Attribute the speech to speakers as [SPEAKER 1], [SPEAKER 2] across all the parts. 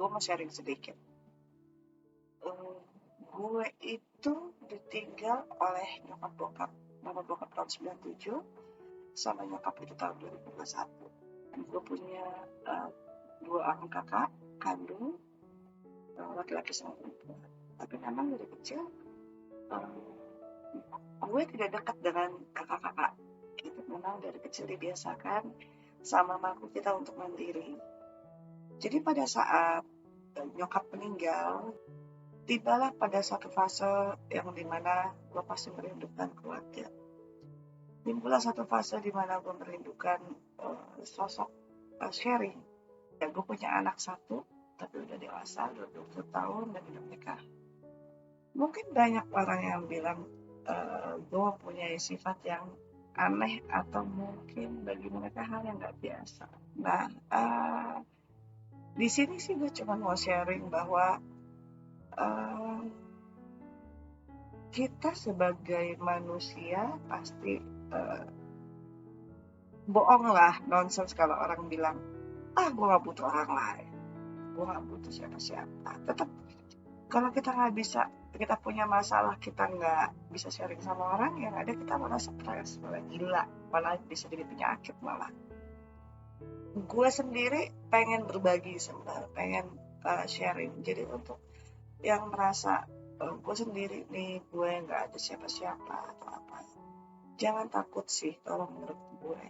[SPEAKER 1] gue mau sharing sedikit. Gue itu ditinggal oleh nyokap bokap. Mama bokap tahun 97, sama nyokap itu tahun 2021. Dan gue punya dua orang kakak kandung, laki-laki sama perempuan. Tapi memang dari kecil gue tidak dekat dengan kakak-kakak. Gitu. Memang dari kecil dibiasakan sama mamaku kita untuk mandiri. Jadi pada saat nyokap meninggal, tibalah pada satu fase yang dimana gue pasti merindukan keluarga. Timbullah satu fase dimana gue merindukan sosok sharing. Ya, gue punya anak satu, tapi udah dewasa, udah 20 tahun dan udah menikah. Mungkin banyak orang yang bilang gue punya sifat yang aneh atau mungkin bagi mereka hal yang gak biasa. Nah, di sini sih gue cuma mau sharing bahwa kita sebagai manusia pasti bohong lah, nonsens kalau orang bilang, gue gak butuh orang lain, gue gak butuh siapa-siapa. Tetap kalau kita gak bisa, kita punya masalah, kita gak bisa sharing sama orang, yang ada kita malah stres, malah gila, malah bisa jadi penyakit malah. Gue sendiri pengen berbagi sebenarnya, pengen sharing. Jadi untuk yang merasa gue sendiri nih, gue gak ada siapa-siapa atau apa, jangan takut sih kalau menurut gue.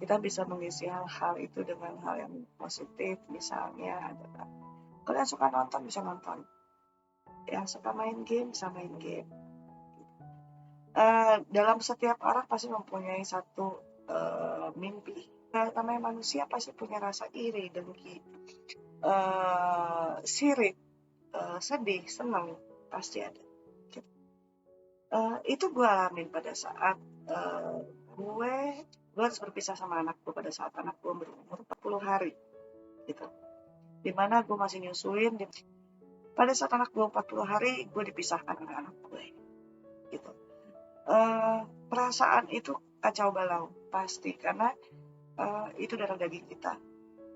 [SPEAKER 1] Kita bisa mengisi hal-hal itu dengan hal yang positif. Misalnya adalah kalian suka nonton, bisa nonton. Yang suka main game, bisa main game. Dalam setiap orang pasti mempunyai satu mimpi. Namanya manusia pasti punya rasa iri, dengki, sirik, sedih, senang, pasti ada. Itu gue alamin pada saat gue harus berpisah sama anak gue pada saat anak gue berumur 40 hari gitu. Dimana gue masih nyusuin, pada saat anak gue 40 hari gue dipisahkan dengan anak gue gitu. Perasaan itu kacau balau pasti, karena itu darah daging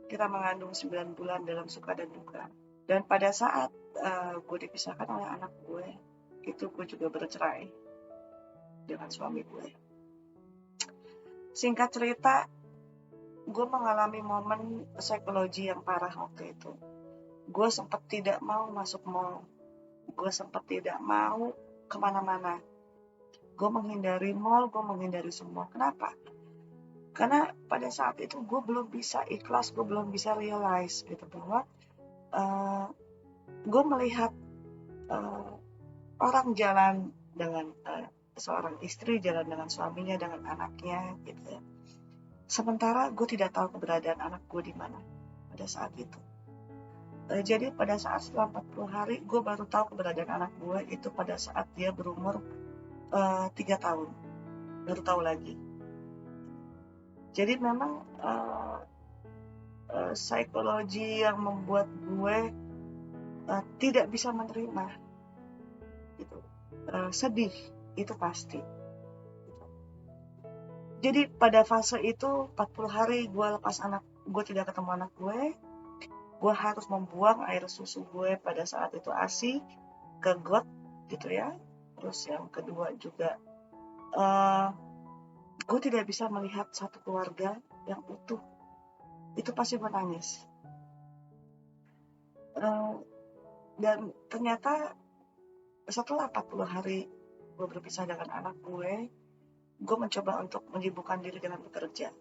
[SPEAKER 1] kita mengandung 9 bulan dalam suka dan duka. Dan pada saat gue dipisahkan oleh anak gue, itu gue juga bercerai dengan suami gue. Singkat cerita, gue mengalami momen psikologi yang parah waktu itu. Gue sempat tidak mau masuk mall. Gue sempat tidak mau kemana-mana. Gue menghindari mall, gue menghindari semua. Kenapa? Karena pada saat itu gue belum bisa ikhlas, gue belum bisa realize gitu bahwa gue melihat orang jalan dengan seorang istri, jalan dengan suaminya, dengan anaknya gitu ya. Sementara gue tidak tahu keberadaan anak gue di mana pada saat itu. Jadi pada saat setelah 40 hari gue baru tahu keberadaan anak gue itu pada saat dia berumur 3 tahun. Baru tahu lagi. Jadi memang psikologi yang membuat gue tidak bisa menerima gitu. Sedih itu pasti gitu. Jadi pada fase itu 40 hari gue lepas anak gue, tidak ketemu anak gue harus membuang air susu gue pada saat itu ASI ke got gitu ya. Terus yang kedua juga gue tidak bisa melihat satu keluarga yang utuh. Itu pasti gue nangis. Dan ternyata setelah 40 hari gue berpisah dengan anak gue mencoba untuk menyibukkan diri dengan bekerja.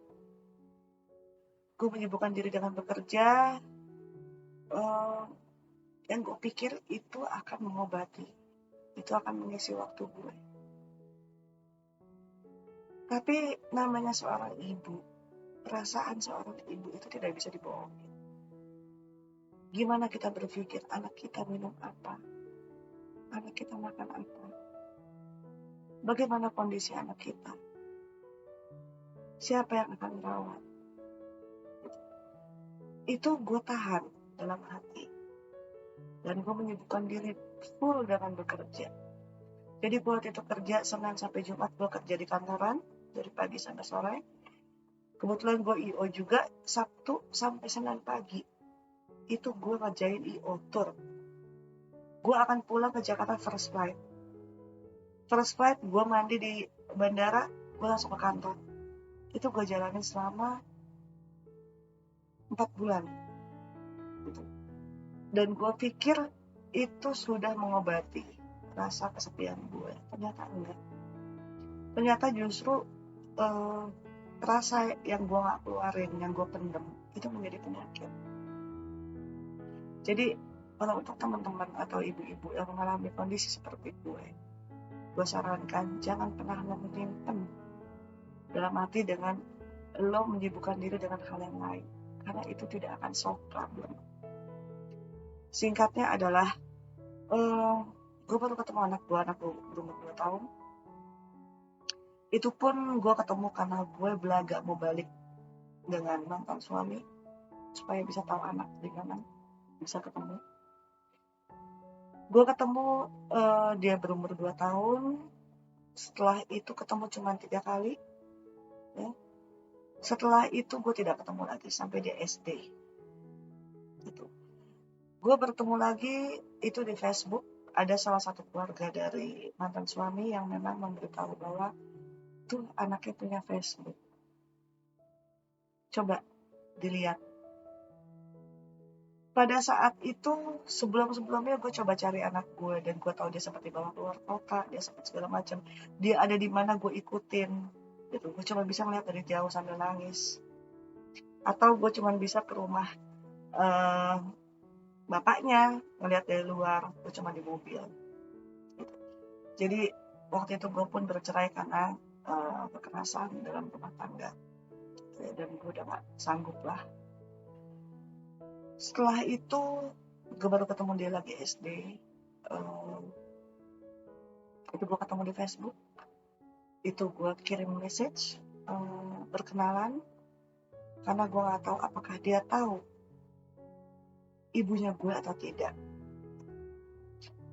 [SPEAKER 1] Gue menyibukkan diri dengan bekerja, yang gue pikir itu akan mengobati, itu akan mengisi waktu gue. Tapi namanya seorang ibu, perasaan seorang ibu itu tidak bisa dibohongi. Gimana kita berpikir anak kita minum apa, anak kita makan apa, bagaimana kondisi anak kita, siapa yang akan merawat. Itu gue tahan dalam hati. Dan gue menyibukkan diri full dengan bekerja. Jadi gue waktu itu kerja Senin sampai Jumat, gue kerja di kantoran dari pagi sampai sore. Kebetulan gue IO juga Sabtu sampai Senin pagi. itu gue ngerjain IO tour. Gue akan pulang ke Jakarta first flight. Gue mandi di bandara, gue langsung ke kantor. Itu gue jalanin selama 4 bulan. Gitu. Dan gue pikir itu sudah mengobati rasa kesepian gue. Ternyata enggak. Ternyata justru rasa yang gue gak keluarin, yang gue pendem, itu menjadi penyakit. Jadi kalau untuk teman-teman atau ibu-ibu yang mengalami kondisi seperti gue sarankan jangan pernah lo menyimpan dalam arti dengan lo menyibukkan diri dengan hal yang lain, karena itu tidak akan solve problem. Singkatnya adalah gue baru ketemu anak gue berumur 2 tahun. Itu pun gue ketemu karena gue belaga mau balik dengan mantan suami supaya bisa tahu anak di mana, bisa ketemu. Gue ketemu dia berumur 2 tahun. Setelah itu ketemu cuma 3 kali ya. Setelah itu gue tidak ketemu lagi sampai dia SD gitu. Gue bertemu lagi itu di Facebook. Ada salah satu keluarga dari mantan suami yang memang memberitahu bahwa tuh anaknya punya Facebook. Coba dilihat. Pada saat itu sebelum-sebelumnya gue coba cari anak gue dan gue tahu dia sempat dibawa keluar kota, dia sempat segala macam. Dia ada di mana gue ikutin. Gitu. Gue cuma bisa melihat dari jauh sambil nangis. Atau gue cuma bisa ke rumah bapaknya, ngeliat dari luar, gue cuma di mobil. Gitu. Jadi waktu itu gue pun bercerai karena kekerasan dalam rumah tangga. Dan gue udah gak sanggup lah. Setelah itu gue baru ketemu dia lagi SD. Itu gue ketemu di Facebook. Itu gue kirim message berkenalan karena gue gak tahu apakah dia tahu ibunya gue atau tidak.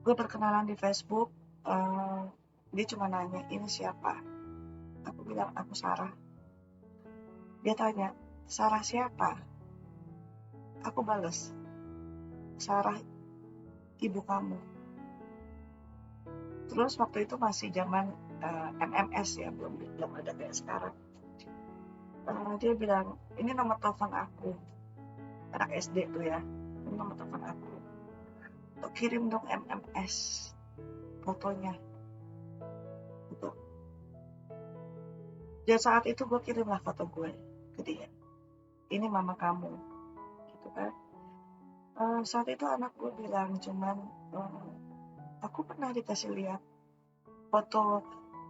[SPEAKER 1] Gue berkenalan di Facebook. Dia cuma nanya, ini siapa? Aku bilang, aku Sarah. Dia tanya, Sarah siapa? Aku balas, Sarah ibu kamu. Terus waktu itu masih zaman MMS ya, belum ada kayak sekarang. Dia bilang, ini nomor telepon aku. Anak SD tuh ya, ini nomor telepon aku. Tuh, kirim dong MMS fotonya. Gitu. Dan saat itu gue kirimlah foto gue ke dia. Ini mama kamu. Gitu kan. Saat itu anak gue bilang cuman, aku pernah dikasih lihat foto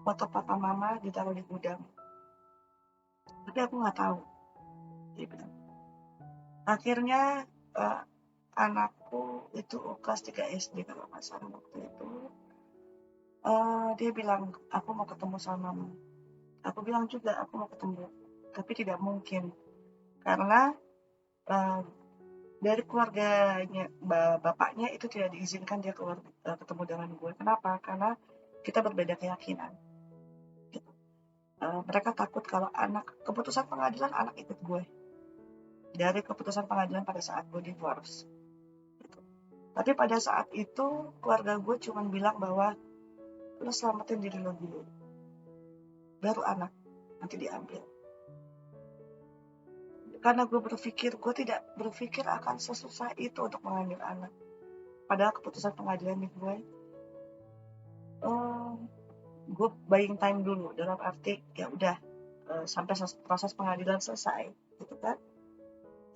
[SPEAKER 1] papa mama ditaruh di gudang, tapi aku nggak tahu. Dia bilang. Akhirnya anakku itu kelas 3 SD kalau nggak salah waktu itu. Dia bilang, aku mau ketemu sama mama. Aku bilang juga aku mau ketemu, tapi tidak mungkin karena dari keluarganya bapaknya itu tidak diizinkan dia keluar ketemu dengan gue. Kenapa? Karena kita berbeda keyakinan. Gitu. Mereka takut kalau keputusan pengadilan anak ikut gue dari keputusan pengadilan pada saat gue divorce. Gitu. Tapi pada saat itu keluarga gue cuma bilang bahwa lo selamatin diri lo dulu, baru anak nanti diambil. Karena gue tidak berpikir akan sesusah itu untuk mengambil anak. Padahal keputusan pengadilan di gue buying time dulu, dalam arti ya udah sampai proses pengadilan selesai, gitu kan,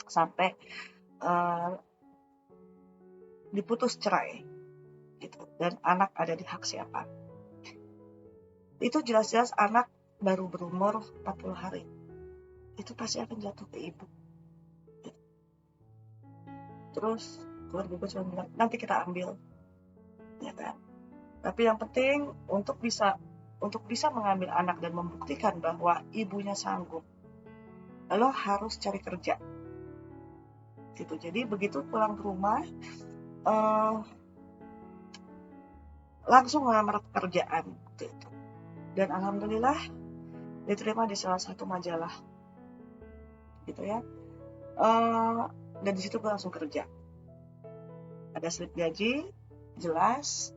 [SPEAKER 1] sampai diputus cerai, gitu, dan anak ada di hak siapa. Itu jelas-jelas anak baru berumur 40 hari. Itu pasti akan jatuh ke ibu. Terus keluarga gue cuma bilang, nanti kita ambil, ya kan. Tapi yang penting untuk bisa mengambil anak dan membuktikan bahwa ibunya sanggup, lo harus cari kerja. Gitu. Jadi begitu pulang ke rumah, langsung melamar pekerjaan. Gitu. Dan alhamdulillah diterima di salah satu majalah. Gitu ya. dan di situ gue langsung kerja. Ada slip gaji, jelas.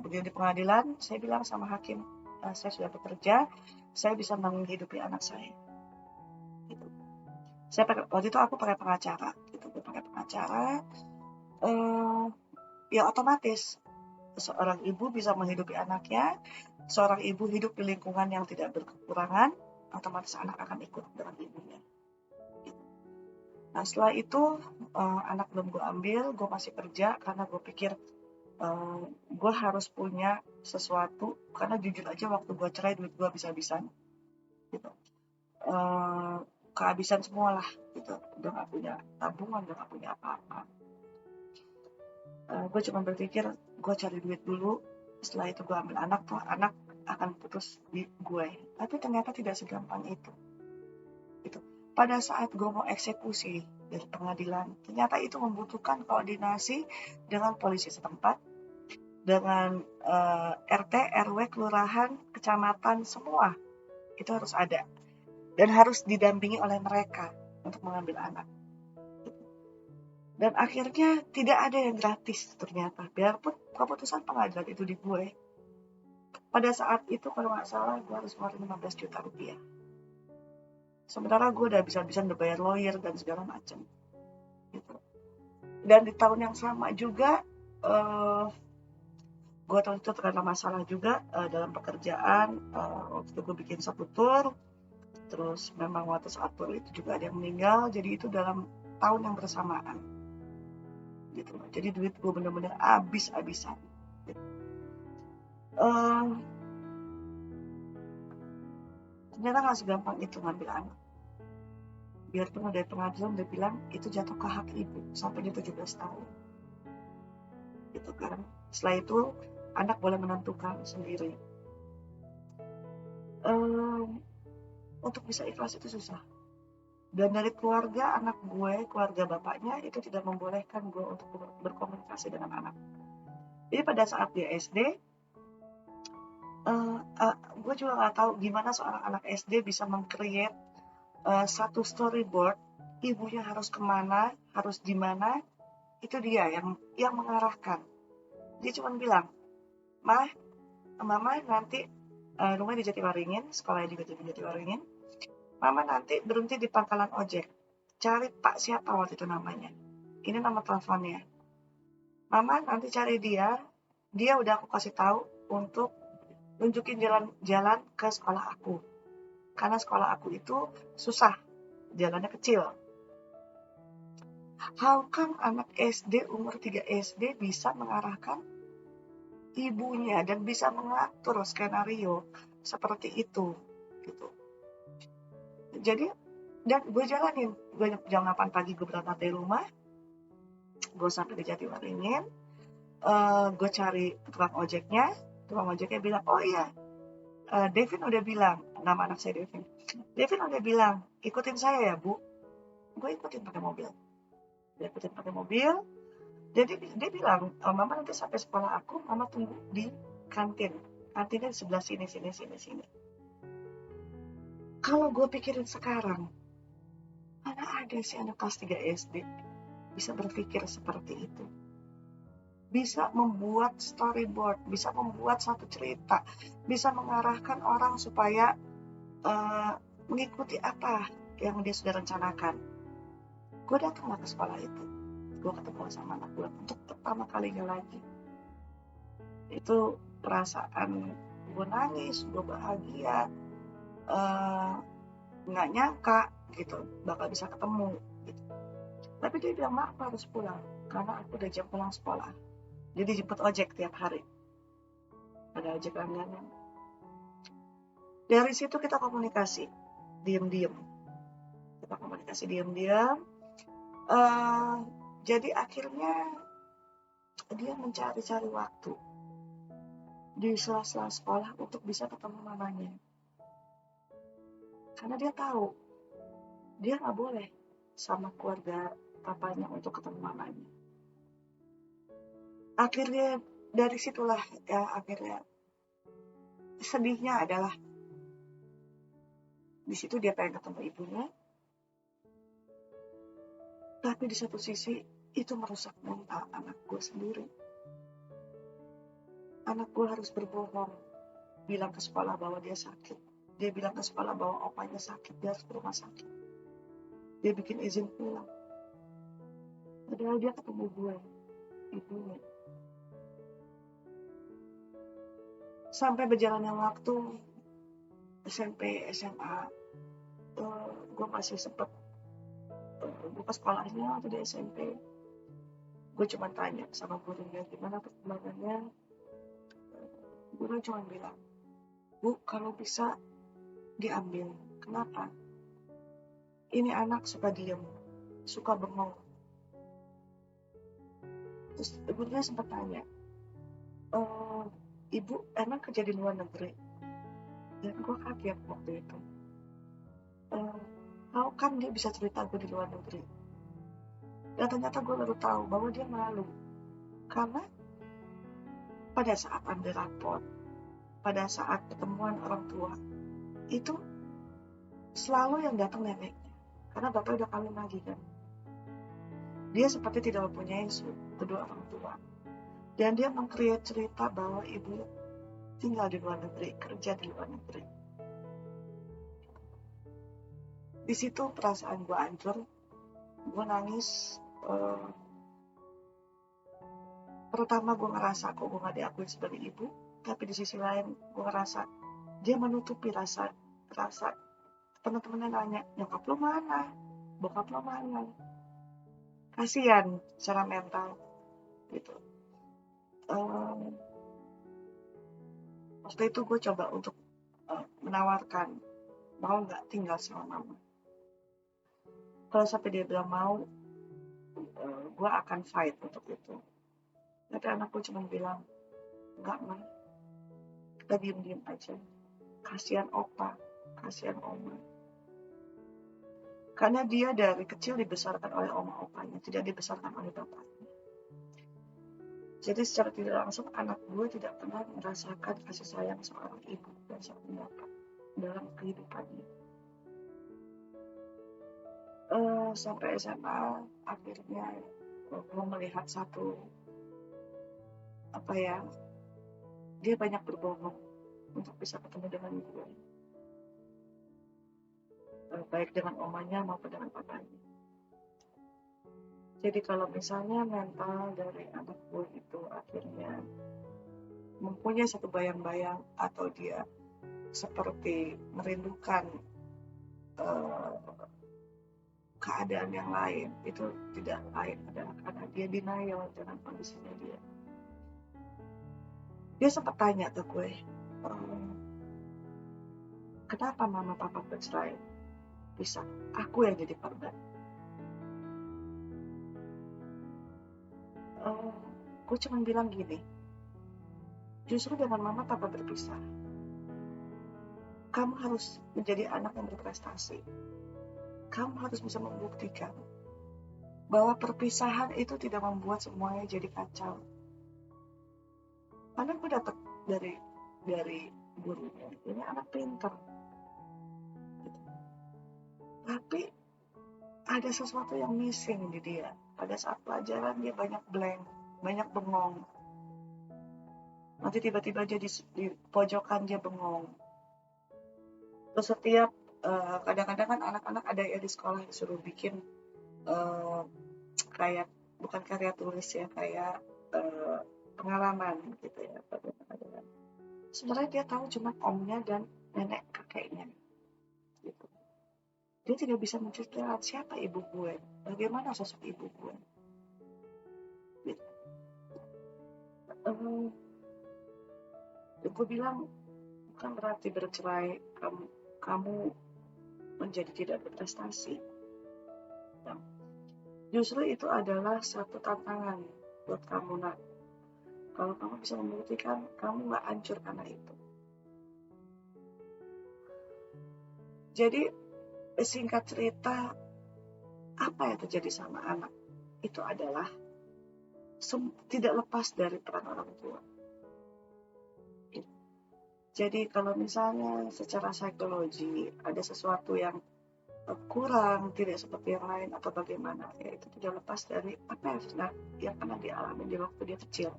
[SPEAKER 1] Begitu di pengadilan, saya bilang sama hakim, saya sudah bekerja, saya bisa menghidupi anak saya. Gitu. Waktu itu aku pakai pengacara, gitu. Gue pakai pengacara, ya otomatis seorang ibu bisa menghidupi anaknya, seorang ibu hidup di lingkungan yang tidak berkekurangan, otomatis anak akan ikut dengan ibunya. Gitu. Nah setelah itu anak belum gue ambil, gue masih kerja karena gue pikir gue harus punya sesuatu, karena jujur aja waktu gue cerai duit gue habis-habisan gitu, kehabisan semua lah gitu, udah gak punya tabungan, udah gak punya apa-apa. Gue cuma berpikir gue cari duit dulu, setelah itu gue ambil anak, tuh anak akan putus di gue. Tapi ternyata tidak segampang itu gitu. Pada saat gue mau eksekusi dari pengadilan, ternyata itu membutuhkan koordinasi dengan polisi setempat, dengan RT, RW, kelurahan, kecamatan, semua itu harus ada dan harus didampingi oleh mereka untuk mengambil anak. Dan akhirnya tidak ada yang gratis ternyata, biarpun keputusan pengadilan itu di gue. Pada saat itu kalau nggak salah gue harus ngeluarin 15 juta rupiah. Sementara gue udah bisa-bisa bayar lawyer dan segala macam. Gitu. Dan di tahun yang sama juga gue tahu itu terkena masalah juga dalam pekerjaan. Waktu itu gue bikin satu tour, terus memang waktu saat tour itu juga ada yang meninggal, jadi itu dalam tahun yang bersamaan gitu. Jadi duit gue bener-bener habis-habisan gitu. Ternyata gak segampang itu ngambil anak. Biarpun dari pengadilan udah bilang itu jatuh ke hak ibu sampai dia 17 tahun gitu kan. Setelah itu anak boleh menentukan sendiri. Untuk bisa ikhlas itu susah. Dan dari keluarga anak gue, keluarga bapaknya itu tidak membolehkan gue untuk berkomunikasi dengan anak. Jadi pada saat dia SD, gue juga nggak tahu gimana seorang anak SD bisa meng-create satu storyboard, ibunya harus kemana, harus di mana, itu dia yang mengarahkan. Dia cuma bilang, Mama nanti rumah di Jatiwaringin, sekolahnya juga di Jatiwaringin. Mama nanti berhenti di pangkalan ojek, cari Pak siapa waktu itu namanya. Ini nama teleponnya. Mama nanti cari dia udah aku kasih tahu untuk nunjukin jalan ke sekolah aku. Karena sekolah aku itu susah, jalannya kecil. How come anak SD umur 3 SD bisa mengarahkan ibunya dan bisa mengatur skenario seperti itu gitu. Jadi dan gue jalanin, jam 8 pagi gue berangkat dari rumah, gue sampai di Jatiwaringin, gue cari tukang ojeknya bilang, oh iya, Devin udah bilang, nama anak saya Devin udah bilang, ikutin saya ya bu. Gue ikutin pakai mobil. Jadi dia bilang, mama nanti sampai sekolah aku, mama tunggu di kantin. Kantinnya di sebelah sini. Kalau gue pikirin sekarang, mana ada sih anak kelas 3 SD bisa berpikir seperti itu. Bisa membuat storyboard, bisa membuat satu cerita, bisa mengarahkan orang supaya mengikuti apa yang dia sudah rencanakan. Gue datang ke sekolah itu, gue ketemu sama anak gue untuk pertama kalinya lagi. Itu perasaan gue nangis, gue bahagia, nggak nyangka gitu bakal bisa ketemu gitu. Tapi dia bilang, mak aku harus pulang karena aku udah jam pulang sekolah. Jadi jemput ojek tiap hari, ada ojek langganan. Dari situ kita komunikasi diam-diam. Jadi akhirnya dia mencari-cari waktu di sela-sela sekolah untuk bisa ketemu mamanya. Karena dia tahu dia nggak boleh sama keluarga papanya untuk ketemu mamanya. Akhirnya dari situlah ya, akhirnya sedihnya adalah di situ dia pengen ketemu ibunya. Tapi di satu sisi itu merusak mental anak gue sendiri. Anak gue harus berbohong, bilang ke sekolah bahwa dia sakit. Dia bilang ke sekolah bahwa opanya sakit, dia harus ke rumah sakit. Dia bikin izin pulang. Padahal dia ketemu gue, ibunya. Sampai berjalannya waktu, SMP, SMA, gue masih sempet buka sekolahnya waktu di SMP. Gue cuma tanya sama gurunya gimana perkembangannya. Guru cuma bilang, Bu, kalau bisa diambil. Kenapa? Ini anak suka diem, suka bengong. Terus gurunya sempat tanya, Ibu emang kerja di luar negeri? Dan gue kaget waktu itu. Tahu kan dia bisa cerita gue di luar negeri. Dan ternyata gue baru tahu bahwa dia malu. Karena pada saat ambil raport, pada saat pertemuan orang tua, itu selalu yang datang neneknya. Karena bapaknya udah kawin lagi kan. Dia seperti tidak mempunyai kedua orang tua. Dan dia meng-create cerita bahwa ibu tinggal di luar negeri, kerja di luar negeri. Di situ perasaan gue hancur, gue nangis. Pertama gue ngerasa kok gue gak diakui sebagai ibu, tapi di sisi lain gue ngerasa dia menutupi rasa teman-temannya nanya, nyokap lo mana, bokap lo mana. Kasian secara mental gitu. Waktu itu gue coba untuk menawarkan mau nggak tinggal sama mama. Kalau sampai dia bilang mau, gue akan fight untuk itu. Tapi anakku cuma bilang, enggak mah, kita diem-diem aja. Kasihan opa, kasihan oma. Karena dia dari kecil dibesarkan oleh oma opanya, tidak dibesarkan oleh bapaknya. Jadi secara tidak langsung anak gue tidak pernah merasakan kasih sayang seorang ibu dan seorang bapak dalam kehidupannya. Sampai SMA akhirnya gue melihat dia banyak berbohong untuk bisa ketemu dengan gue, baik dengan omanya maupun dengan papanya. Jadi kalau misalnya mental dari anak gue itu akhirnya mempunyai satu bayang-bayang atau dia seperti merindukan keadaan yang lain, itu tidak lain adalah karena dia denial dengan kondisinya dia. Dia sempat tanya ke gue, kenapa mama papa bercerai? Bisa aku yang jadi korban. Gue cuma bilang gini, justru dengan mama papa berpisah, kamu harus menjadi anak yang berprestasi. Kamu harus bisa membuktikan bahwa perpisahan itu tidak membuat semuanya jadi kacau. Karena gue dapat dari gurunya, ini anak pintar. Gitu. Tapi ada sesuatu yang missing di dia. Pada saat pelajaran dia banyak blank, banyak bengong. Nanti tiba-tiba aja di pojokan dia bengong. Terus setiap kadang-kadang kan anak-anak ada ya di sekolah disuruh bikin kayak bukan karya tulis ya, kayak pengalaman gitu ya. Sebenarnya dia tahu cuma omnya dan nenek kakeknya gitu. Dia tidak bisa menceritakan siapa ibu gue, bagaimana sosok ibu gue gitu. Gue bilang bukan berarti bercerai kamu menjadi tidak berprestasi. Nah, justru itu adalah satu tantangan buat kamu nak. Kalau kamu bisa membuktikan kamu gak hancur karena itu. Jadi singkat cerita, apa yang terjadi sama anak itu adalah tidak lepas dari peran orang tua. Jadi kalau misalnya secara psikologi ada sesuatu yang kurang, tidak seperti yang lain atau bagaimana, ya itu tidak lepas dari apa yang pernah dialami di waktu dia kecil.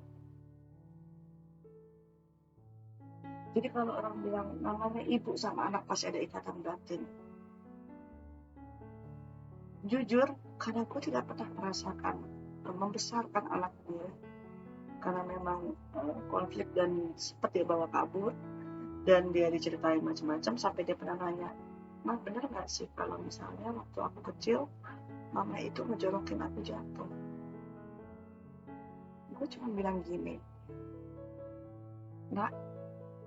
[SPEAKER 1] Jadi kalau orang bilang namanya ibu sama anak pasti ada ikatan batin. Jujur, karena gue tidak pernah merasakan membesarkan anak gue, karena memang konflik dan sempat dia bawa kabur, dan dia diceritain macam-macam sampai dia pernah nanya, "Ma, bener nggak sih kalau misalnya waktu aku kecil, mama itu ngejorokin aku jatuh?" Gue cuma bilang gini, "Nak,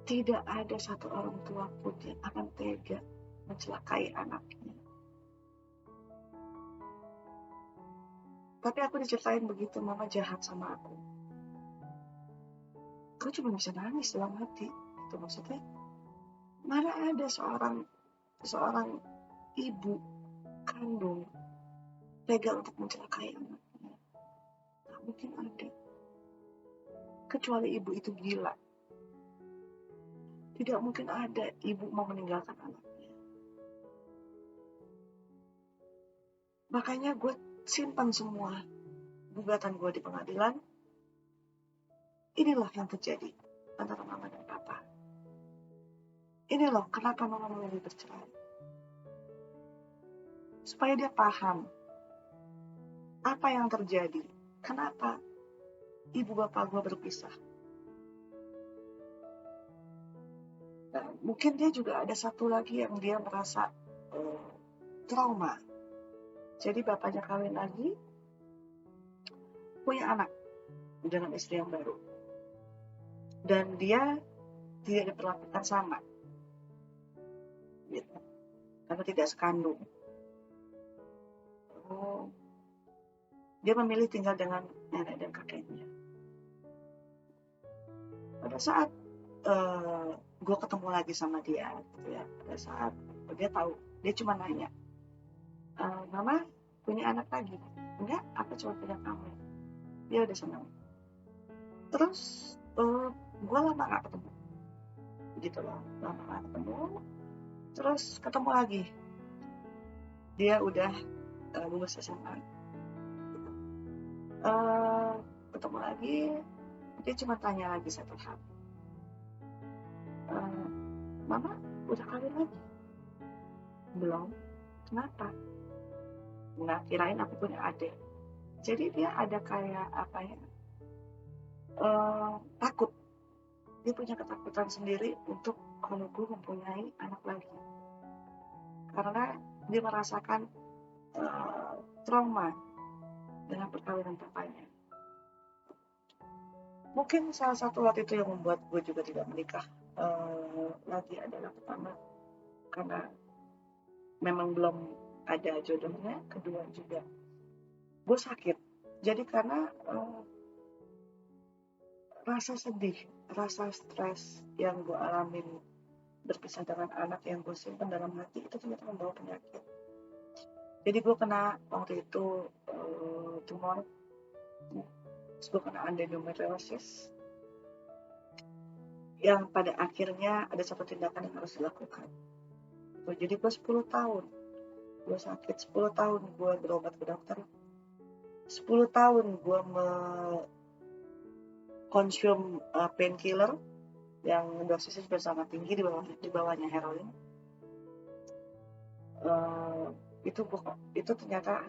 [SPEAKER 1] tidak ada satu orang tua pun yang akan tega mencelakai anaknya." Tapi aku diceritain begitu, mama jahat sama aku. Gue cuma bisa nangis dalam hati. Itu maksudnya, mana ada seorang ibu kandung tega untuk mencelakai anaknya? Gak mungkin ada. Kecuali ibu itu gila. Tidak mungkin ada ibu mau meninggalkan anaknya. Makanya gue simpan semua gugatan gue di pengadilan. Inilah yang terjadi antara mama dan papa. Ini loh kenapa mama memilih bercerai. Supaya dia paham apa yang terjadi. Kenapa ibu bapak gue berpisah. Nah, mungkin dia juga ada satu lagi yang dia merasa trauma. Jadi bapaknya kawin lagi, punya anak dengan istri yang baru. Dan dia tidak diperlakukan sama. Gitu. Karena tidak sekandung. Dia memilih tinggal dengan nenek dan kakeknya. Pada saat gue ketemu lagi sama dia, gitu ya. Pada saat dia tahu, dia cuma nanya, "Mama punya anak lagi?" "Enggak, aku cuma punya kamu." Dia udah senang. Terus gue lama gak ketemu, gitu loh, lama gak ketemu. Terus ketemu lagi, dia udah lulus SMA. Ketemu lagi, dia cuma tanya lagi satu hal, "Mama udah kawin lagi?" "Belum." "Kenapa?" Nah, kirain aku punya adik. Jadi dia ada kayak apa ya, takut. Dia punya ketakutan sendiri untuk kalau gue mempunyai anak lagi. Karena dia merasakan trauma dengan perkawinan papanya. Mungkin salah satu waktu itu yang membuat gue juga tidak menikah lagi adalah pertama, karena memang belum ada jodohnya. Kedua juga gue sakit. Jadi karena rasa sedih, rasa stres yang gue alamin berpisah dengan anak yang gue simpan dalam hati itu ternyata membawa penyakit. Jadi gue kena waktu itu tumor, terus gue kena adenomyosis, yang pada akhirnya ada satu tindakan yang harus dilakukan. Jadi gue 10 tahun, gue sakit 10 tahun, gue berobat ke dokter, 10 tahun gue konsum painkiller yang dosisnya juga sangat tinggi, di bawahnya heroin. Itu ternyata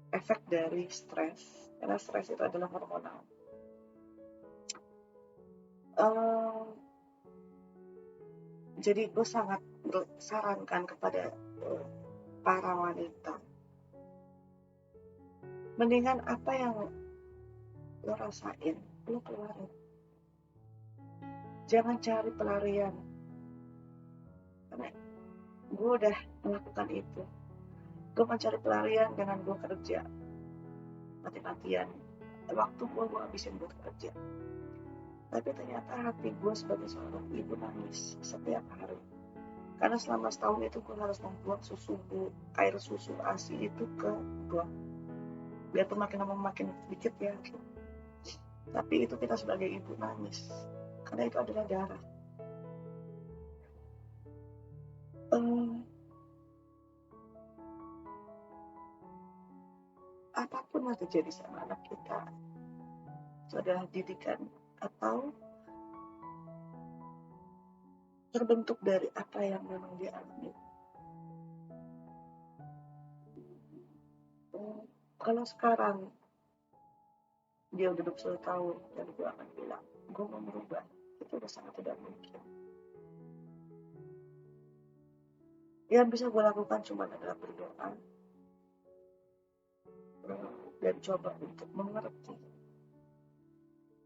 [SPEAKER 1] efek dari stres, karena stres itu adalah hormonal. Jadi gue sangat sarankan kepada para wanita, mendingan apa yang lo rasain, lo keluarin. Jangan cari pelarian. Karena gue udah melakukan itu. Gue mencari pelarian dengan gue kerja mati-matian. Waktu gue habisin buat kerja. Tapi ternyata hati gue sebagai seorang ibu nangis setiap hari. Karena selama setahun itu gue harus membuang air susu ASI itu ke gue. Biarpun makin lama makin sedikit ya. Tapi itu kita sebagai ibu nangis. Karena itu adalah darah. apapun yang terjadi sama anak kita itu adalah didikan atau terbentuk dari apa yang memang dia alami. Kalau sekarang dia udah 21 tahun dan gue akan bilang gue mau merubah, itu udah sangat tidak mungkin. Yang bisa gue lakukan cuma adalah berdoa dan coba untuk mengerti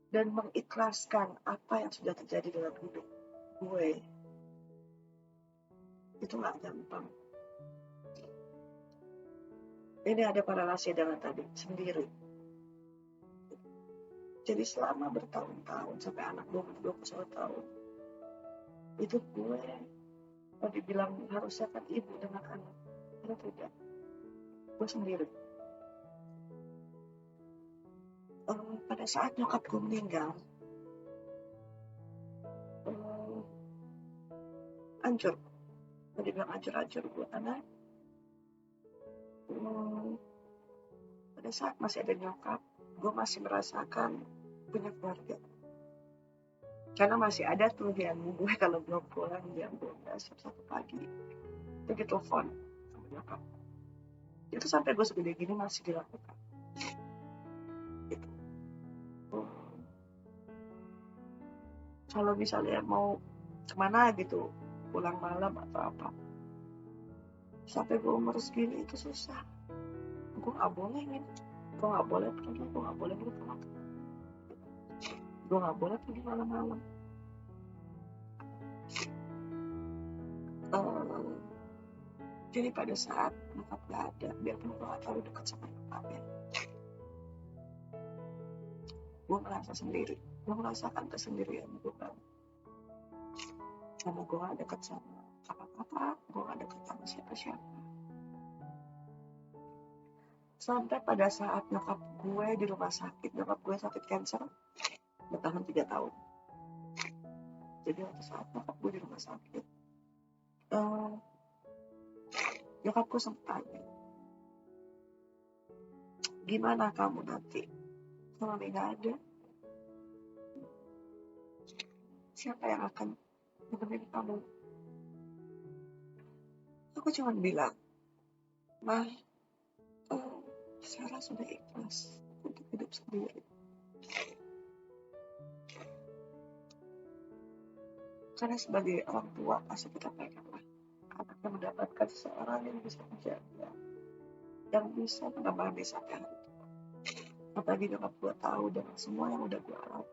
[SPEAKER 1] dan mengikhlaskan apa yang sudah terjadi dalam hidup gue. Itu gak gampang. Ini ada korelasi dengan tadi sendiri. Jadi selama bertahun-tahun sampai anak gue 21 tahun itu gue kalau dibilang harusnya kan ibu dengan anak, itu tidak. Gue sendiri. Pada saat nyokap gue meninggal, hancur. Kalau dibilang hancur-hancur gue karena pada saat masih ada nyokap, gue masih merasakan punya keluarga. Karena masih ada tuh yang gue kalau belum pulang jam 12 jam 1 pagi itu ditelepon sama nyokap. Itu sampai gue segede gini masih dilakukan. Gitu. Kalau misalnya mau kemana gitu, pulang malam atau apa, sampai gue umur segini itu susah. Gue gak boleh gitu. Gue gak boleh pergi, gue gak boleh gitu sama teman. Gue gak boleh pergi malam-malam. Jadi pada saat nyokap gak ada, biarpun gue gak terlalu dekat sama nyokapnya, gue merasa sendiri. Gue merasakan kesendirian gue kan. Karena gue gak dekat sama kakak-kakak, gue gak dekat sama siapa-siapa. Sampai pada saat nyokap gue di rumah sakit, nyokap gue sakit kanker, bertahan 3 tahun. Jadi waktu saat nyokap gue di rumah sakit, nyokap gue sempat tanya, gimana kamu nanti kalau Mami gak ada? Siapa yang akan menemani kamu? Aku cuma bilang, Mah, Sarah sudah ikhlas untuk hidup sendiri. Karena sebagai orang tua pasti kita pengen lah anaknya mendapatkan seseorang yang bisa menjaga, yang bisa menemani sampai hari tua. Apalagi nyokap gue tahu dengan semua yang udah gue alami.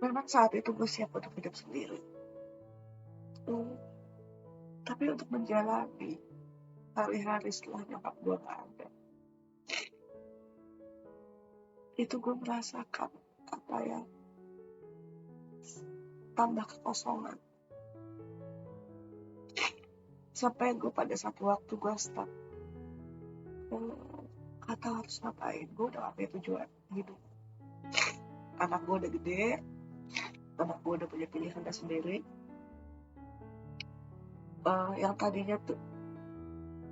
[SPEAKER 1] Memang saat itu gue siap untuk hidup sendiri. Tapi untuk menjalani hari-hari setelah nyokap gue gak ada, itu gue merasakan apa ya, tambah kekosongan. Sampai gue pada satu waktu gue stuck, gak tahu harus ngapain. Gue udah gak punya tujuan hidup. Anak gue udah gede, anak gue udah punya pilihannya sendiri. Yang tadinya tuh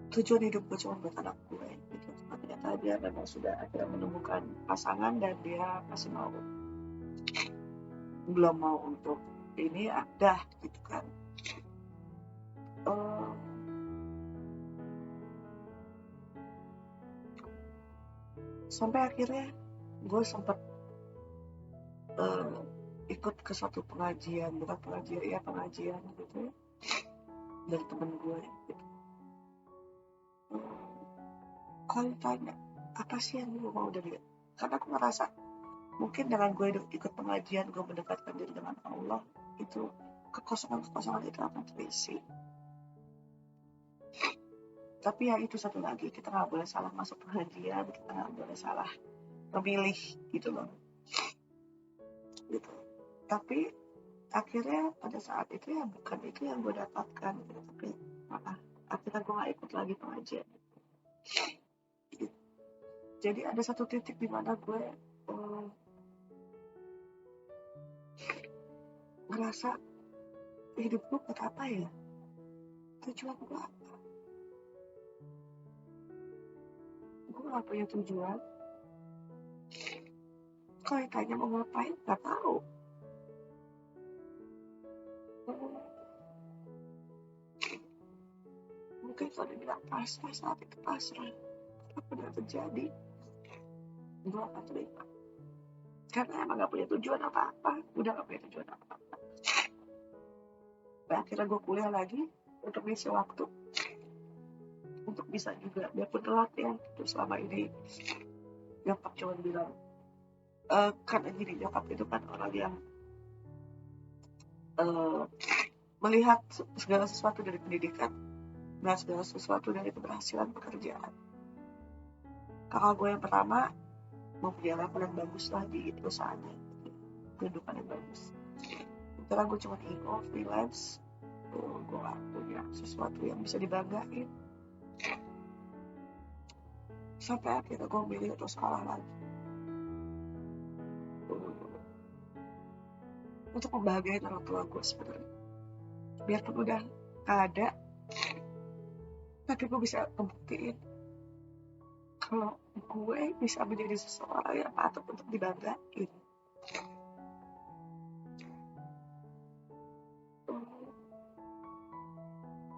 [SPEAKER 1] tujuan hidup gue cuma buat anak gue gitu. Ternyata dia memang sudah akhirnya menemukan pasangan dan dia masih mau, belum mau untuk ini ada gitu kan. Sampai akhirnya gue sempat ikut ke suatu pengajian, bukan pengajian ya, pengajian gitu dari temen gue gitu. Kalau tanya apa sih yang gue mau dari dia, karena aku ngerasa mungkin dengan gue ikut pengajian, gue mendekatkan diri dengan Allah, itu kekosongan itu akan terisi. Tapi ya itu satu lagi, kita gak boleh salah masuk pengajian, kita gak boleh salah memilih gitu loh gitu. Tapi akhirnya pada saat itu ya bukan itu yang gue dapatkan gitu. Tapi akhirnya gue gak ikut lagi pengajian gitu. Jadi ada satu titik di mana gue ngerasa hidup gue buat apa ya, Tujuan gue apa? Gue gak punya tujuan. Kalau ditanya mau ngapain, gak tahu. Mungkin kalau dibilang pasrah, saat itu pasrah. Apa yang terjadi, gue akan terima. Karena emang gak punya tujuan apa-apa. Udah gak punya tujuan apa-apa. Nah, akhirnya gue kuliah lagi untuk ngisi waktu, untuk bisa juga, biarpun telat ya. Terus selama ini nyokap cuma bilang, karena gini, nyokap itu kan orang yang melihat segala sesuatu dari pendidikan dan segala sesuatu dari keberhasilan pekerjaan. Kakak gue yang pertama mau punya level yang bagus lah di perusahaannya, kehidupan yang bagus. Setelah gue cuma ego, freelance, gue gak punya sesuatu yang bisa dibanggain. Sampai akhirnya gue milih untuk sekolah lagi, untuk membahagiain orang tua gue sebenarnya. Biarpun udah gak ada, tapi gue bisa membuktiin kalau gue bisa menjadi seseorang yang patut untuk dibanggain.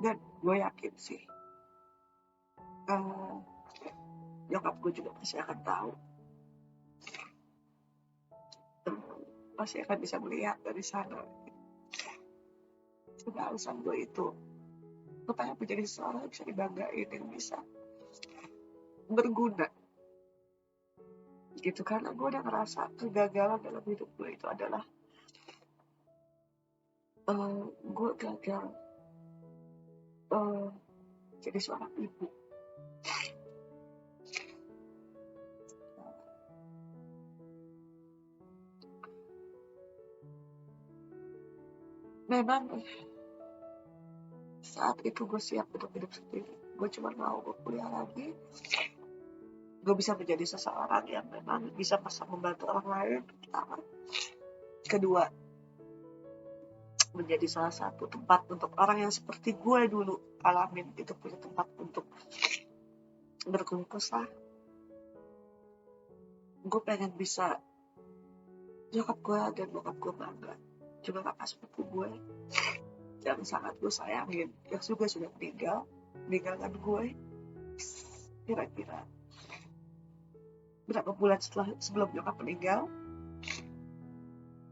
[SPEAKER 1] Dan gue yakin sih, nyokap gue juga pasti akan tahu, pasti akan bisa melihat dari sana. Sudah alasan gue itu, gue pengen menjadi seseorang yang bisa dibanggain, yang bisa berguna gitu. Karena gue udah ngerasa kegagalan dalam hidup gue itu adalah gue gagal jadi seorang ibu. Memang saat itu gue siap untuk hidup sendiri. Gue cuma mau gue kuliah lagi, gue bisa menjadi seseorang yang memang bisa membantu orang lain, pertama. Kedua, menjadi salah satu tempat untuk orang yang seperti gue dulu alamin, itu punya tempat untuk berkeluh kesah. Gue pengen bisa nyokap gue dan bokap gue bangga juga kakak sepupu gue yang sangat gue sayangin, yang juga sudah meninggalkan gue kira-kira berapa bulan sebelum nyokap meninggal.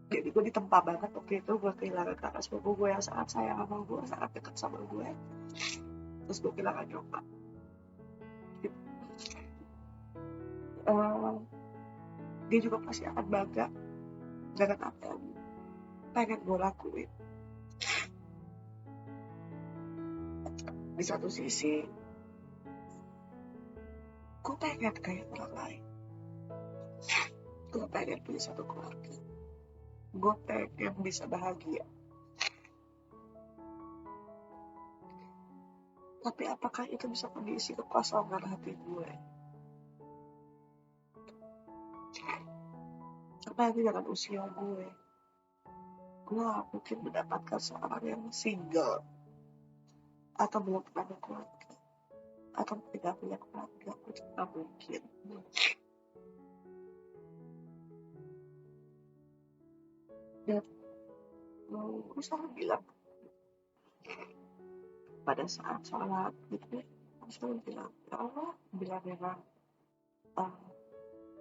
[SPEAKER 1] Jadi gue ditempa banget waktu itu. Gue kehilangan kakak sepupu gue yang sangat sayang sama gue, sangat dekat sama gue. Terus gue kehilangan nyokap. Dia juga pasti akan bangga dengan apa yang pengen gue lakuin. Di satu sisi, gue pengen kayak orang lain. Gue pengen punya satu keluarga. Gue pengen bisa bahagia. Tapi apakah itu bisa mengisi kekosongan hati gue? Apalagi dengan usia gue gak mungkin mendapatkan seorang yang single atau belum pernah berkeluarga atau tidak punya keluarga. Itu gak mungkin. Dan gue selalu bilang pada saat sholat gitu, gue selalu bilang, ya Allah, bila memang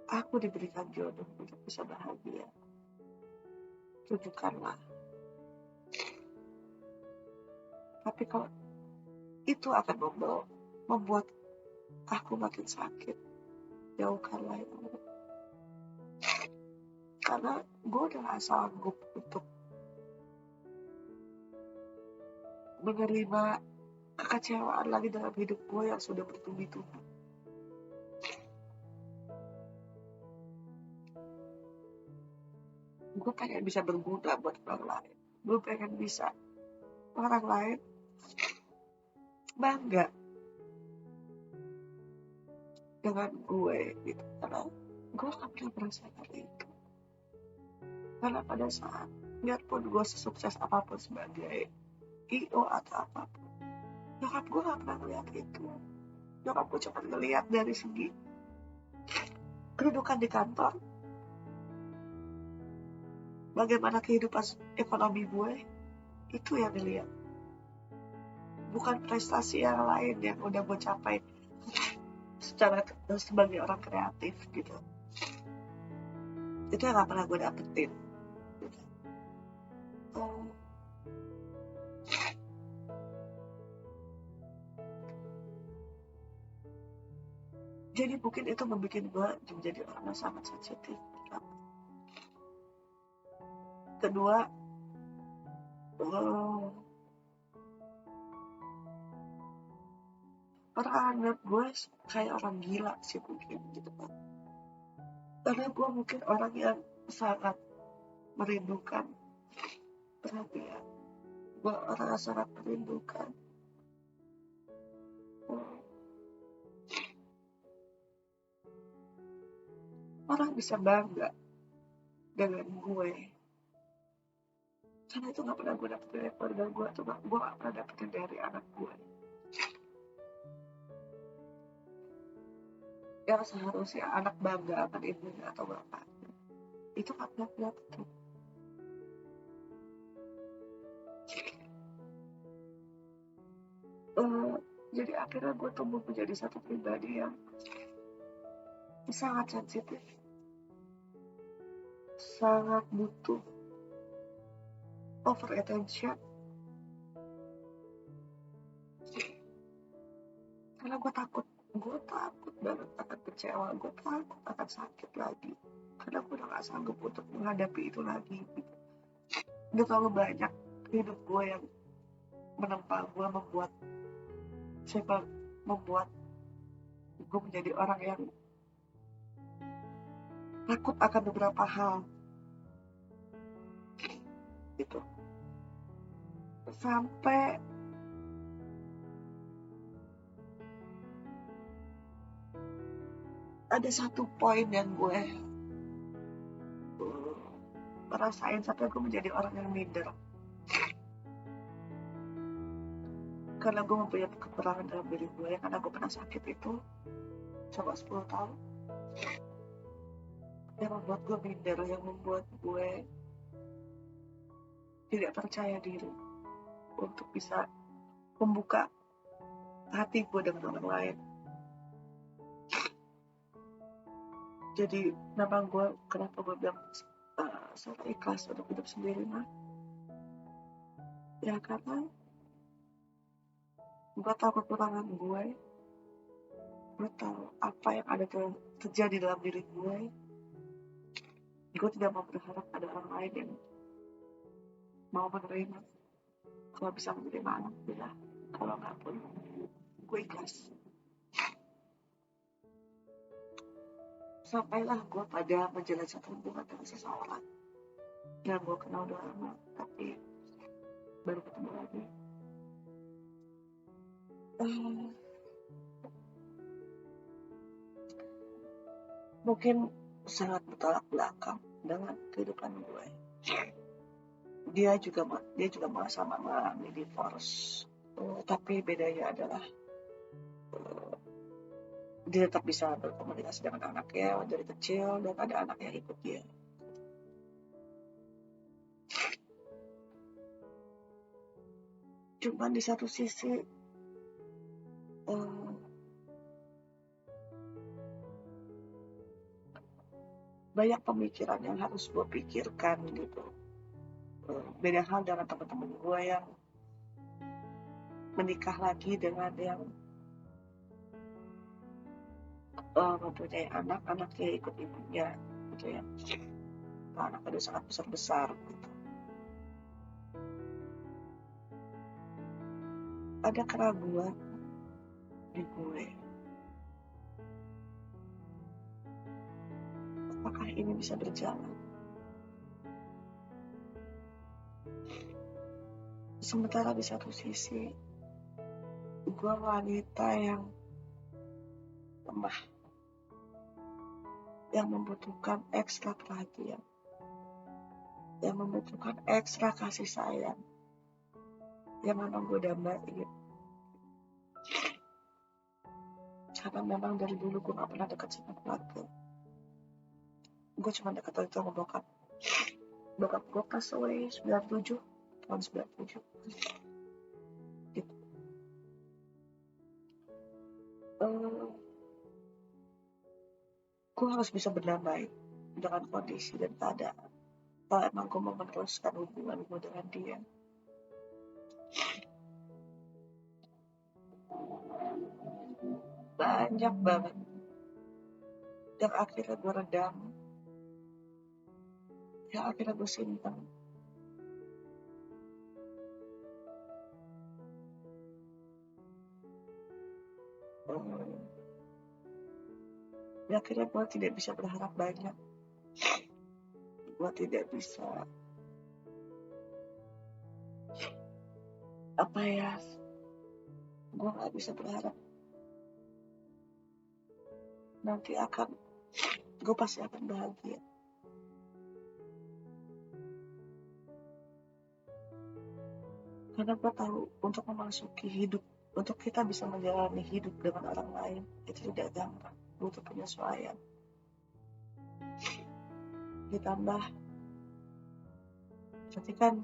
[SPEAKER 1] aku diberikan jodoh untuk bisa bahagia, tunjukkanlah. Tapi kalau itu akan membuat aku makin sakit, jauhkanlah ya Allah. Karena gue udah gak sanggup untuk menerima kekecewaan lagi dalam hidup gue yang sudah bertubi-tubi. Gue pengen bisa berguna buat orang lain. Gue pengen bisa orang lain bangga dengan gue gitu. Karena gue gak pernah merasakan itu. Karena pada saat, biarpun gue sesukses apapun sebagai IO atau apapun, Nyokap gue gak pernah ngeliat itu. Nyokap gue cuma ngeliat dari segi kedudukan di kantor, bagaimana kehidupan ekonomi gue, itu yang dilihat. Bukan prestasi yang lain yang udah gue capai secara sebagai orang kreatif gitu. Itu yang gak pernah gue dapetin gitu. Jadi mungkin itu membuat gue menjadi orang yang sangat sensitif. Kedua, orang anggap gue kayak orang gila sih mungkin gitu kan. Karena gue mungkin orang yang sangat merindukan perhatian. Gue orang yang sangat merindukan orang bisa bangga dengan gue. Karena itu gak pernah gue dapetin dari keluarga gue, tuh gue gak pernah dapetin dari anak gue. Yang seharusnya anak bangga akan ibunya atau bapaknya, itu gak pernah gue dapetin. Jadi akhirnya gue tumbuh menjadi satu pribadi yang sangat sensitif, sangat butuh over attention, karena gue takut banget akan kecewa, gue takut akan sakit lagi, karena gue udah gak sanggup untuk menghadapi itu lagi. Udah terlalu banyak hidup gue yang menempa gue, membuat gue menjadi orang yang takut akan beberapa hal gitu. Sampai ada satu poin yang gue merasain sampai gue menjadi orang yang minder, karena gue mempunyai kekurangan dalam diri gue, karena gue pernah sakit itu coba 10 tahun, yang membuat gue minder, yang membuat gue tidak percaya diri untuk bisa membuka hati gue dengan orang lain. Jadi memang kenapa gue bilang saya ikhlas untuk hidup sendiri mah, ya karena gue tahu kekurangan gue tahu apa yang ada terjadi dalam diri gue tidak mau berharap ada orang lain yang mau menerima. Kalau bisa menerima, alhamdulillah. Kalau nggak pun, gue ikhlas. Sampailah gue pada menjalin satu hubungan dengan seseorang yang gue kenal udah lama, tapi baru ketemu lagi. Mungkin sangat bertolak belakang dengan kehidupan gue. Dia juga sama mengalami divorce, tapi bedanya adalah dia tetap bisa berkomunikasi dengan anaknya dari kecil, dan ada anak yang ikut dia. Cuman di satu sisi banyak pemikiran yang harus gue pikirkan gitu. Beda hal dengan teman-teman gue yang menikah lagi dengan yang mempunyai anaknya ikut ibunya gitu ya. Anaknya udah sangat besar gitu. Ada keraguan di gue, apakah ini bisa berjalan? Sementara di satu sisi gue wanita yang lemah, yang membutuhkan ekstra perhatian, yang membutuhkan ekstra kasih sayang, yang memang gue dambain. Karena memang dari dulu gue gak pernah dekat sama keluarga. Gue cuma dekat itu sama bokap. Bokap gue pas away 97, tahun 97. Gitu. Gue harus bisa berdamai dengan kondisi dan keadaan. Kalau emang gue mau meneruskan hubungan gue dengan dia. Banyak banget. Yang akhirnya gue redam. Yang akhirnya gue simpan. Yang akhirnya gue tidak bisa berharap banyak. Gue tidak bisa gue gak bisa berharap nanti gue pasti akan bahagia. Karena gue tahu untuk memasuki hidup, untuk kita bisa menjalani hidup dengan orang lain, itu tidak gampang, butuh penyesuaian. Ditambah, berarti kan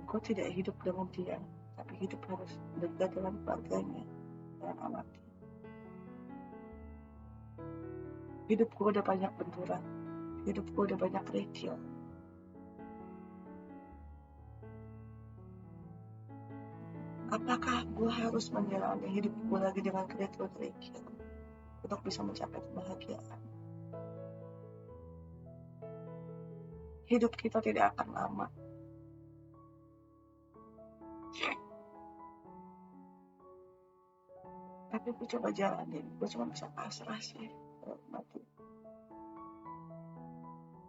[SPEAKER 1] gue tidak hidup dengan dia, tapi hidup harus dekat dengan keluarganya, dengan anaknya. Hidup gue udah banyak benturan, hidup gue udah banyak kerikil. Apakah gue harus menjalani hidup gue lagi dengan kerikil untuk bisa mencapai kebahagiaan? Hidup kita tidak akan lama. Tapi gue coba jalanin, gue cuma bisa pasrah sih. Mati.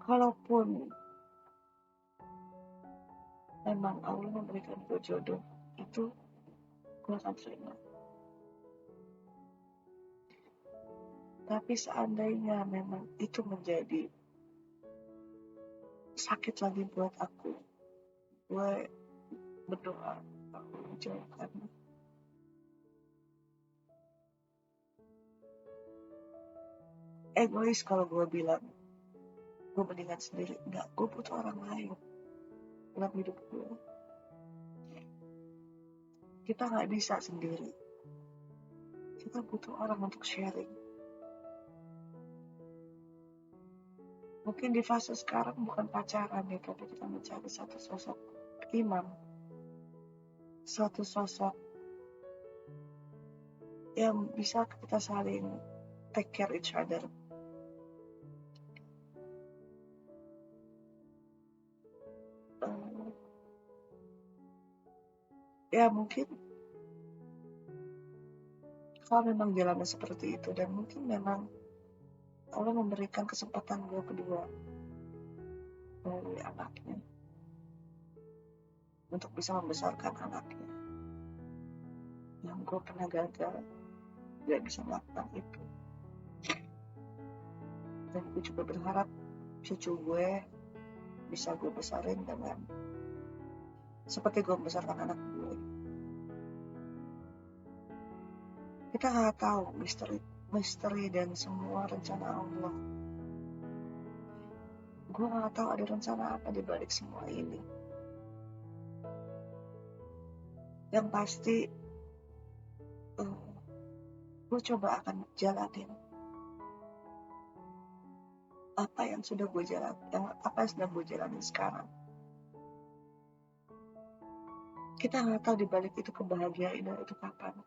[SPEAKER 1] Kalaupun memang Allah memberikan gue jodoh, itu gue akan terima. Tapi seandainya memang itu menjadi sakit lagi buat aku, gue berdoa aku menjauhkan. Egois kalau gue bilang gue mendingan sendiri. Enggak, gue butuh orang lain dalam hidup gue. Kita gak bisa sendiri. Kita butuh orang untuk sharing. Mungkin di fase sekarang bukan pacaran ya, tapi kita mencari satu sosok imam, satu sosok yang bisa kita saling take care each other. Ya mungkin kalau memang jalannya seperti itu, dan mungkin memang Allah memberikan kesempatan gue kedua melalui anaknya untuk bisa membesarkan anaknya yang gue pernah gagal gak bisa melakukan itu. Dan gue juga berharap cucu gue bisa gue besarin dengan seperti gue membesarkan anak gue. Kita gak tahu misteri dan semua rencana Allah. Gue gak tahu ada rencana apa di balik semua ini. Yang pasti gue coba akan jalanin apa yang sudah gue jalani sekarang. Kita nggak tahu di balik itu kebahagiaan itu kapan.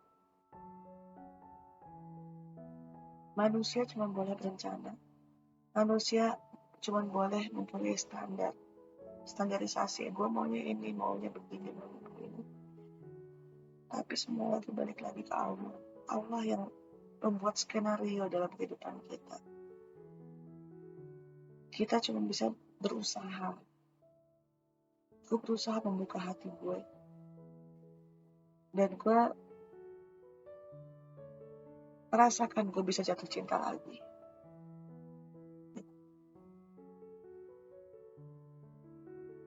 [SPEAKER 1] Manusia cuma boleh berencana. Manusia cuma boleh mempunyai standarisasi. Gue maunya ini, maunya begini. Tapi semua lagi balik lagi ke Allah. Allah yang membuat skenario dalam kehidupan kita. Kita cuma bisa berusaha. Gue berusaha membuka hati gue. Dan gue merasakan gue bisa jatuh cinta lagi.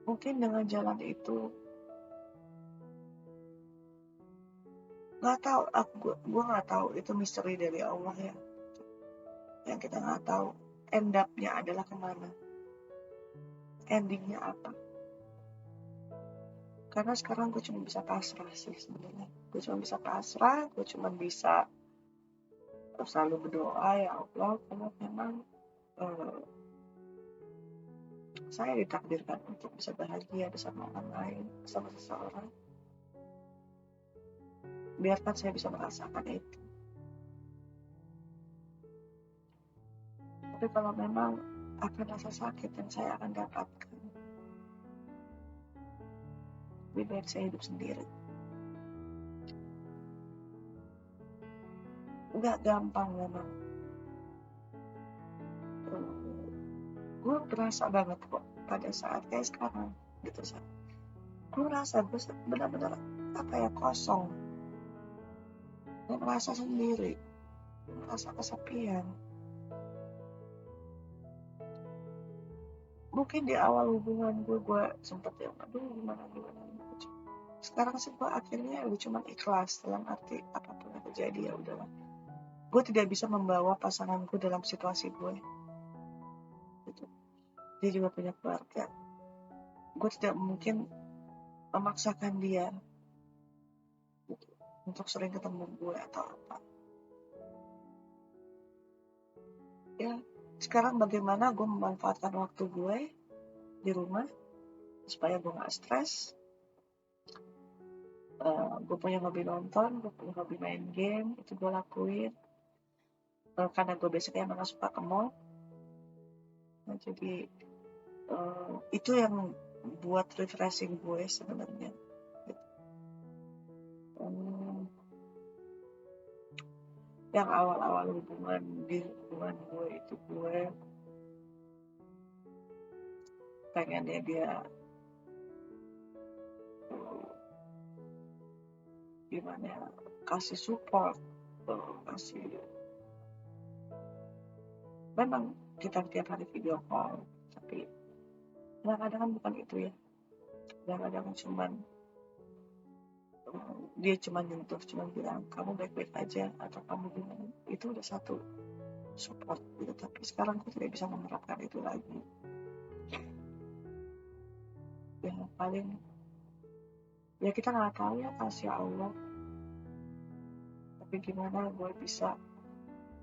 [SPEAKER 1] Mungkin dengan jalan itu Nggak tahu, gue nggak tahu, itu misteri dari Allah ya, yang kita nggak tahu end up-nya adalah kemana, endingnya apa. Karena sekarang gue cuma bisa pasrah sih sebenarnya. Gue cuma bisa pasrah, gue cuma bisa selalu berdoa, ya Allah, kalau memang saya ditakdirkan untuk bisa bahagia bersama orang lain, bersama seseorang, biarkan saya bisa merasakan itu. Tapi kalau memang akan rasa sakit yang saya akan dapatkan, lebih baik saya hidup sendiri. Nggak gampang memang. Gue berasa banget kok pada saat kayak sekarang gitu sih. Gue rasa gue benar-benar apa ya, kosong, gue merasa sendiri, gue merasa kesepian. Mungkin di awal hubungan gue sempet ya, aduh gimana. Sekarang sih gue akhirnya udah cuma ikhlas, dalam arti apapun yang terjadi ya udahlah. Gue tidak bisa membawa pasanganku dalam situasi gue gitu. Dia juga punya keluarga, gue tidak mungkin memaksakan dia gitu, untuk sering ketemu gue atau apa ya. Sekarang bagaimana gue memanfaatkan waktu gue di rumah supaya gue gak stres. Gue punya hobi nonton, gue punya hobi main game, itu gue lakuin karena gue biasanya emang gak suka ke mall. Nah, jadi itu yang buat refreshing gue sebenarnya gitu. Yang awal-awal hubungan gue itu gue pengennya dia gimana, kasih support, kasih, memang kita tiap hari video call, tapi kadang-kadang kan bukan itu ya. Kadang-kadang cuman dia cuma nyentuh, cuma bilang kamu baik-baik aja atau kamu gimana, itu udah satu support gitu. Tapi sekarang aku tidak bisa menerapkan itu lagi. Yang paling ya kita nggak tahu ya, kasih Allah. Tapi gimana gue bisa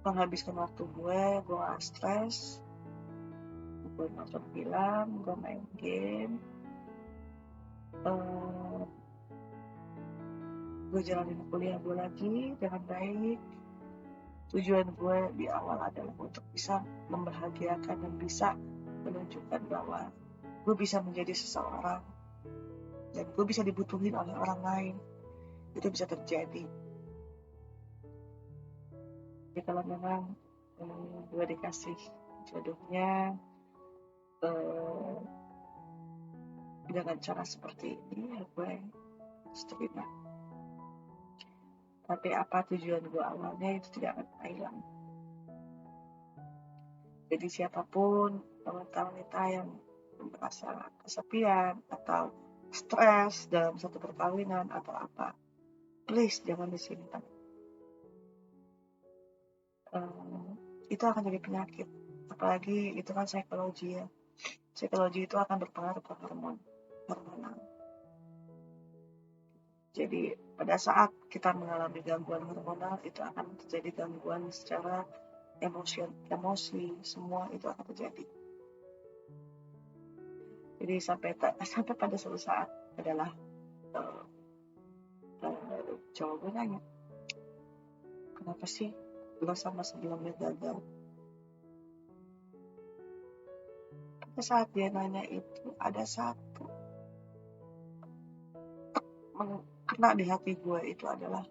[SPEAKER 1] menghabiskan waktu gue gak stres, gue nonton film, gue main game, gue jalanin kuliah gue lagi dengan baik. Tujuan gue di awal adalah untuk bisa membahagiakan dan bisa menunjukkan bahwa gue bisa menjadi seseorang dan gue bisa dibutuhin oleh orang lain. Itu bisa terjadi. Jadi kalau memang gue dikasih jodohnya dengan cara seperti ini, ya gue harus terima. Tapi apa tujuan gue awalnya itu tidak akan hilang. Jadi siapapun wanita yang merasa kesepian atau stres dalam satu perkawinan atau apa, please jangan disimpan. Itu akan jadi penyakit. Apalagi itu kan psikologi ya. Psikologi itu akan berpengaruh ke hormonal. Jadi pada saat kita mengalami gangguan hormonal, itu akan terjadi gangguan secara emosi, semua itu akan terjadi. Jadi sampai pada suatu saat adalah cowok gue nanya, kenapa sih lo sama sebelumnya gagal? Pada saat dia nanya itu, ada satu kena di hati gue, itu adalah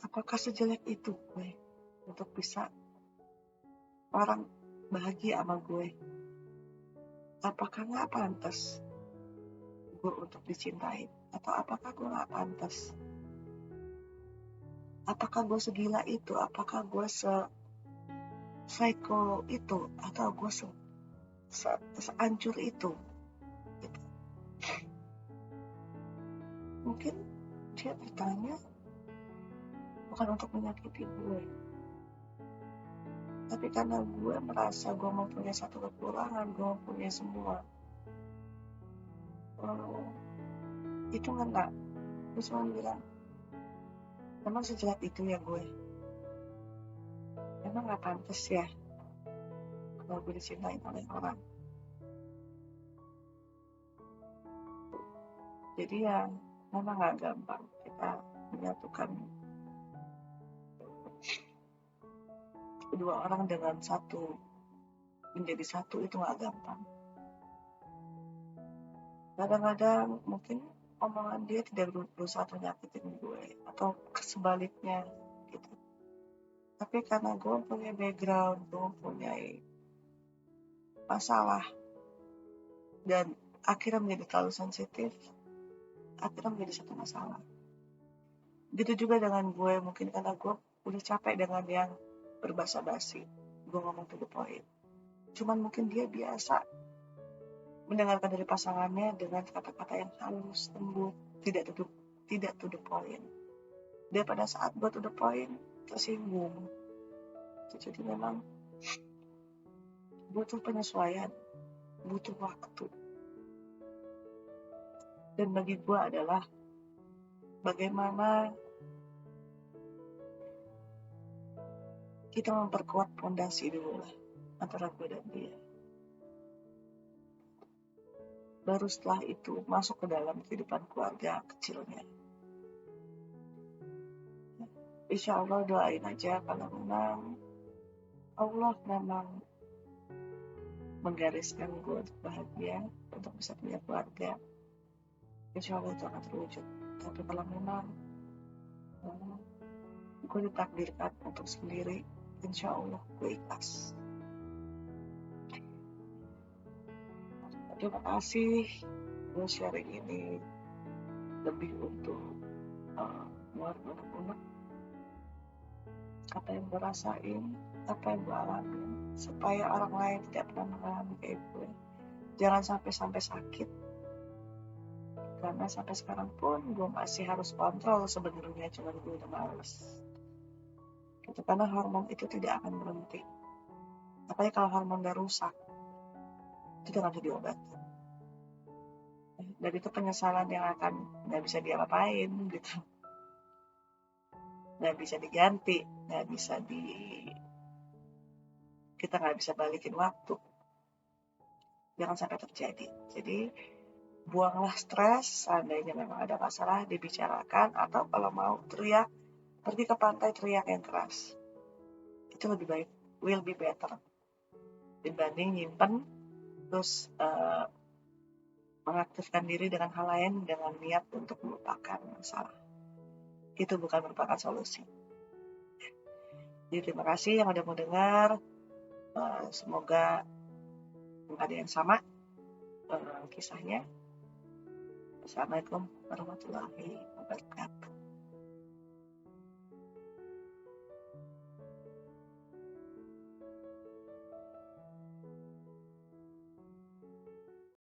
[SPEAKER 1] apakah sejelek itu gue untuk bisa orang bahagia sama gue? Apakah gak pantas gue untuk dicintai? Atau apakah gue gak pantas? Apakah gue segila itu? Apakah gue se-psycho itu? Atau gue seancur itu? Gitu. Mungkin dia bertanya bukan untuk menyakiti gue, tapi karena gue merasa gue mempunyai satu kekurangan, gue mempunyai semua. Itu ngena. Gue cuma bilang, emang sejahat itu ya gue? Emang gak pantas ya kalau gue dicintain oleh orang? Jadi ya memang gak gampang kita menyatukan kedua orang dengan menjadi satu, itu gak gampang. Kadang-kadang mungkin omongan dia tidak berusaha nyakitin gue, atau sebaliknya gitu. Tapi karena gue punya background, gue punya masalah, dan akhirnya menjadi terlalu sensitif, akhirnya menjadi satu masalah. Gitu juga dengan gue, mungkin karena gue udah capek dengan yang berbasa-basi, gue ngomong to the point. Cuman mungkin dia biasa mendengarkan dari pasangannya dengan kata-kata yang halus, lembut, tidak to the point. Dan pada saat gue to the point, tersinggung. Jadi memang butuh penyesuaian, butuh waktu. Dan bagi gue adalah bagaimana kita memperkuat fondasi dulu lah antara gue dan dia. Baru setelah itu masuk ke dalam kehidupan keluarga kecilnya. Insya Allah doain aja kalau memang Allah memang menggariskan gue untuk bahagia, untuk bisa punya keluarga. Insya Allah itu akan terwujud. Tapi kalau memang gue ditakdirkan untuk sendiri, insya Allah gue ikhlas. Terima kasih, gue sharing ini lebih untuk unek-unek apa yang gue rasain, apa yang gue alami, supaya orang lain tidak pernah mengalami kayak gue. Jangan sampai sakit, karena sampai sekarang pun gue masih harus kontrol sebenarnya, cuma gue udah males gitu, karena hormon itu tidak akan berhenti. Apalagi kalau hormon udah rusak, itu gak bisa diobati, dan itu penyesalan yang akan gak bisa diapain gitu, gak bisa diganti, kita gak bisa balikin waktu. Jangan sampai terjadi. Jadi buanglah stres, seandainya memang ada masalah dibicarakan, atau kalau mau teriak, pergi ke pantai teriak yang keras. Itu lebih baik, will be better, dibanding nyimpen terus mengaktifkan diri dengan hal lain dengan niat untuk melupakan masalah. Itu bukan merupakan solusi. Jadi terima kasih yang udah mau dengar. Semoga ada yang sama kisahnya. Assalamualaikum warahmatullahi wabarakatuh.